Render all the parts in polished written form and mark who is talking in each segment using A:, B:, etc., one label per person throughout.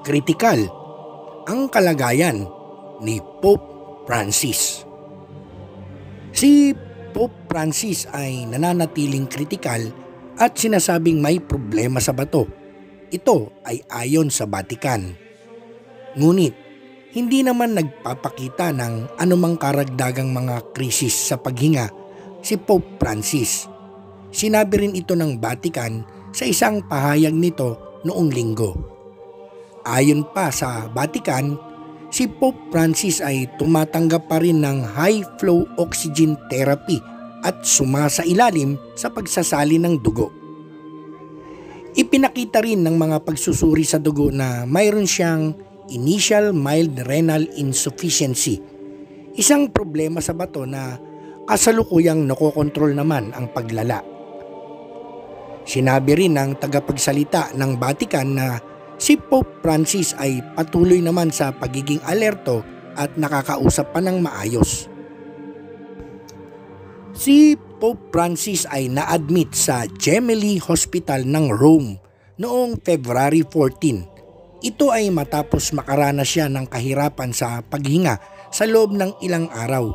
A: kritikal ang kalagayan ni Pope Francis. Si Pope Francis ay nananatiling kritikal at sinasabing may problema sa bato. Ito ay ayon sa Vatican. Ngunit hindi naman nagpapakita ng anumang karagdagang mga krisis sa paghinga si Pope Francis. Sinabi rin ito ng Vatican sa isang pahayag nito noong linggo. Ayon pa sa Vatican, si Pope Francis ay tumatanggap pa rin ng high flow oxygen therapy at sumasailalim sa pagsasali ng dugo. Ipinakita rin ng mga pagsusuri sa dugo na mayroon siyang initial mild renal insufficiency, isang problema sa bato na kasalukuyang nakokontrol naman ang paglala. Sinabi rin ng tagapagsalita ng Vatican na si Pope Francis ay patuloy naman sa pagiging alerto at nakakausap pa ng maayos. Si Pope Francis ay na-admit sa Gemelli Hospital ng Rome noong February 14. Ito ay matapos makaranas siya ng kahirapan sa paghinga sa loob ng ilang araw,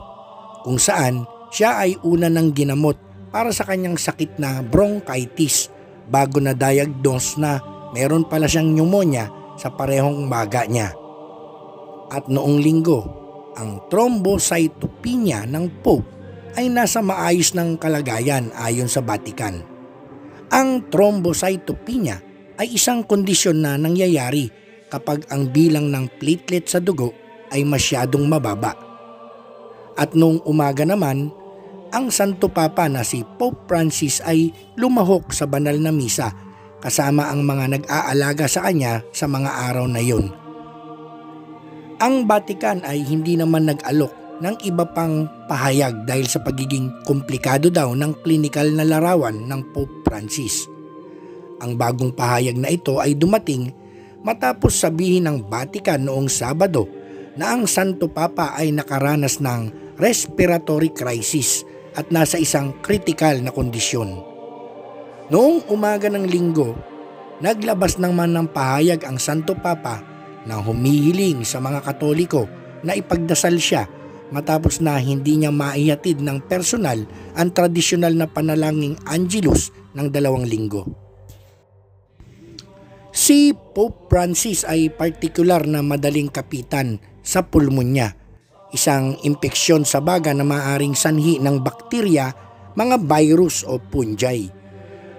A: kung saan siya ay una ng ginamot para sa kanyang sakit na bronchitis bago na diagnose na meron pala siyang pneumonia sa parehong baga niya. At noong linggo, ang thrombocytopenia ng Pope ay nasa maayos ng kalagayan ayon sa Vatican. Ang thrombocytopenia ay isang kondisyon na nangyayari kapag ang bilang ng platelet sa dugo ay masyadong mababa. At noong umaga naman, ang Santo Papa na si Pope Francis ay lumahok sa banal na misa kasama ang mga nag-aalaga sa kanya sa mga araw na yun. Ang Vatican ay hindi naman nag-alok ng iba pang pahayag dahil sa pagiging komplikado daw ng klinikal na larawan ng Pope Francis. Ang bagong pahayag na ito ay dumating matapos sabihin ng Vatican noong Sabado na ang Santo Papa ay nakaranas ng respiratory crisis at nasa isang kritikal na kondisyon. Noong umaga ng linggo, naglabas naman ng pahayag ang Santo Papa na humihiling sa mga Katoliko na ipagdasal siya matapos na hindi niya maihatid ng personal ang tradisyonal na panalangin Angelus ng 2 linggo. Si Pope Francis ay partikular na madaling kapitan sa pulmonya, isang impeksyon sa baga na maaaring sanhi ng bakterya, mga virus o fungi.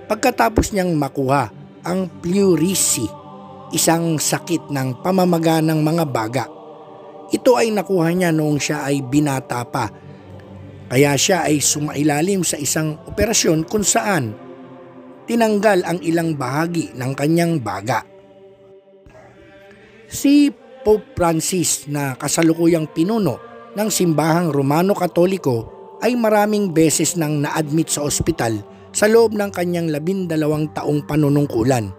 A: Pagkatapos niyang makuha ang pleurisy, isang sakit ng pamamaga ng mga baga. Ito ay nakuha niya noong siya ay binata pa, kaya siya ay sumailalim sa isang operasyon kung saan tinanggal ang ilang bahagi ng kanyang baga. Si Pope Francis na kasalukuyang pinuno ng simbahang Romano-Katoliko ay maraming beses nang na-admit sa ospital sa loob ng kanyang 12 taong panunungkulan,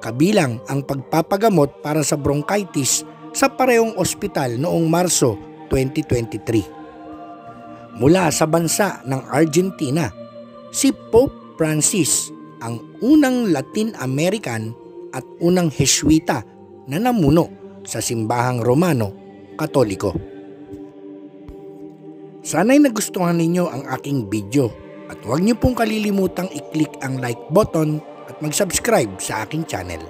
A: kabilang ang pagpapagamot para sa bronchitis sa parehong ospital noong Marso 2023. Mula sa bansa ng Argentina, si Pope Francis ang unang Latin American at unang Jesuita na namuno sa simbahang Romano Katoliko. Sana'y nagustuhan ninyo ang aking video at huwag niyo pong kalilimutang i-click ang like button at mag-subscribe sa aking channel.